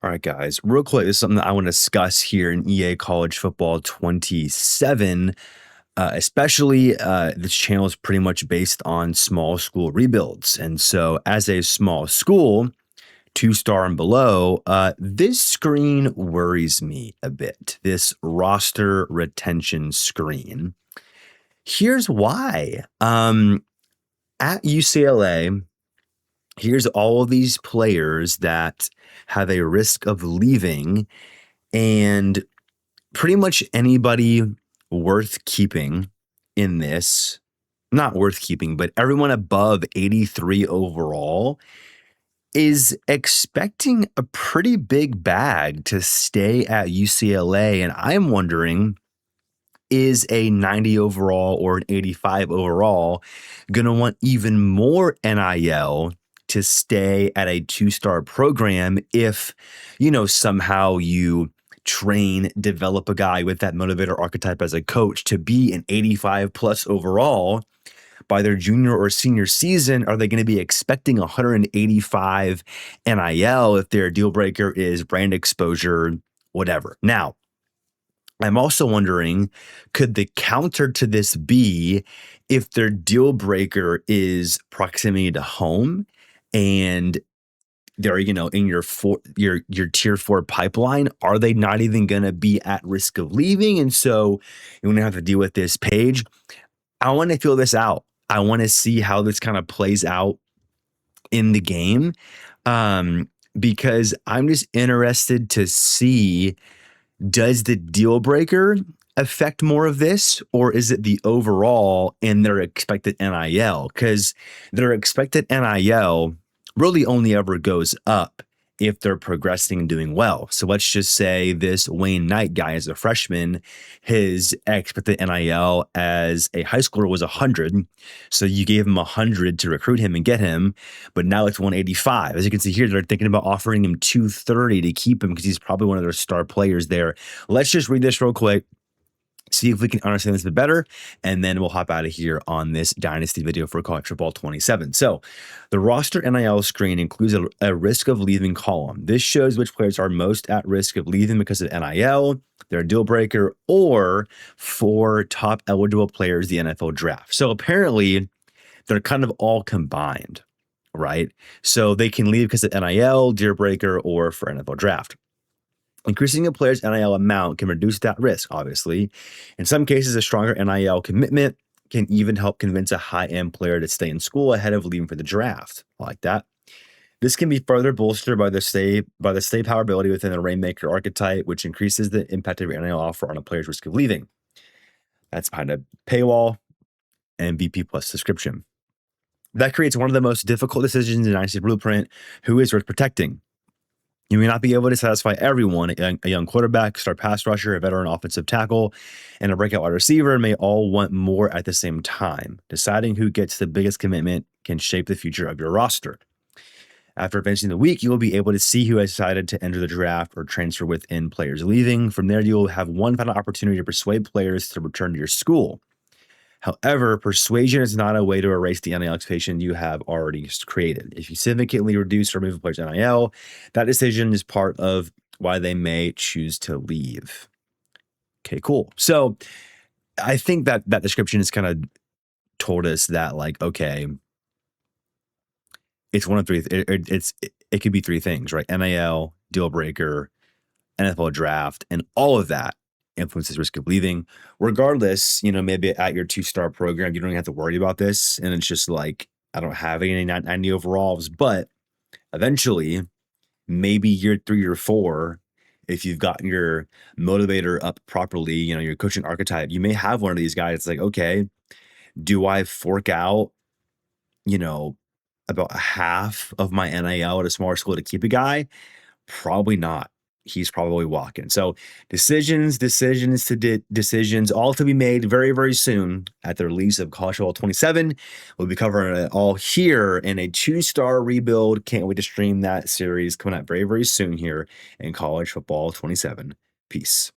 All right, guys, real quick, this is something that I want to discuss here in EA College Football 27. Especially, this channel is pretty much based on small school rebuilds. And so, as a small school, 2-star and below, this screen worries me a bit. This roster retention screen. Here's why. At UCLA, here's all of these players that have a risk of leaving, and pretty much anybody worth keeping in this, not worth keeping, but everyone above 83 overall is expecting a pretty big bag to stay at UCLA. And I'm wondering, is a 90 overall or an 85 overall going to want even more NIL to stay at a 2-star program if, somehow you train, develop a guy with that motivator archetype as a coach to be an 85 plus overall by their junior or senior season? Are they going to be expecting 185 NIL if their deal breaker is brand exposure, whatever? Now, I'm also wondering, could the counter to this be if their deal breaker is proximity to home and they're, in your tier 4 pipeline, are they not even going to be at risk of leaving? And so you're going to have to deal with this page. I want to feel this out. I want to see how this kind of plays out in the game, because I'm just interested to see, does the deal breaker affect more of this, or is it the overall and their expected NIL? Because their expected NIL really only ever goes up if they're progressing and doing well. So let's just say this Wayne Knight guy as a freshman, his expected NIL as a high schooler was 100. So you gave him 100 to recruit him and get him, but now it's 185. As you can see here, they're thinking about offering him 230 to keep him because he's probably one of their star players there. Let's just read this real quick, see if we can understand this a bit better, and then we'll hop out of here on this Dynasty video for College Football 27. So the roster NIL screen includes a risk of leaving column. This shows which players are most at risk of leaving because of NIL, their deal breaker, or for top eligible players, the NFL draft. So apparently they're kind of all combined, right? So they can leave because of NIL, deal breaker, or for NFL draft. Increasing a player's NIL amount can reduce that risk, obviously. In some cases, a stronger NIL commitment can even help convince a high-end player to stay in school ahead of leaving for the draft. I like that. This can be further bolstered by the stay power ability within the Rainmaker archetype, which increases the impact of your NIL offer on a player's risk of leaving. That's behind a paywall and VP Plus subscription. That creates one of the most difficult decisions in Dynasty Blueprint: who is worth protecting. You may not be able to satisfy everyone. A young quarterback, star pass rusher, a veteran offensive tackle, and a breakout wide receiver may all want more at the same time. Deciding who gets the biggest commitment can shape the future of your roster. After finishing the week, you will be able to see who has decided to enter the draft or transfer within players leaving. From there, you will have one final opportunity to persuade players to return to your school. However, persuasion is not a way to erase the NIL expectation you have already created. If you significantly reduce or remove a player's NIL, that decision is part of why they may choose to leave. Okay, cool. So I think that description has kind of told us that, like, okay, it's one of three. It could be three things, right? NIL, deal breaker, NFL draft, and all of that influences risk of leaving. Regardless, maybe at your 2-star program, you don't even have to worry about this. And it's just like, I don't have any 90 overalls, but eventually, maybe year 3 or 4, if you've gotten your motivator up properly, your coaching archetype, you may have one of these guys. It's like, okay, do I fork out, about half of my NIL at a smaller school to keep a guy? Probably not. He's probably walking. So decisions, all to be made very, very soon at the release of College Football 27. We'll be covering it all here in a 2-star rebuild. Can't wait to stream that series coming out very, very soon here in College Football 27. Peace.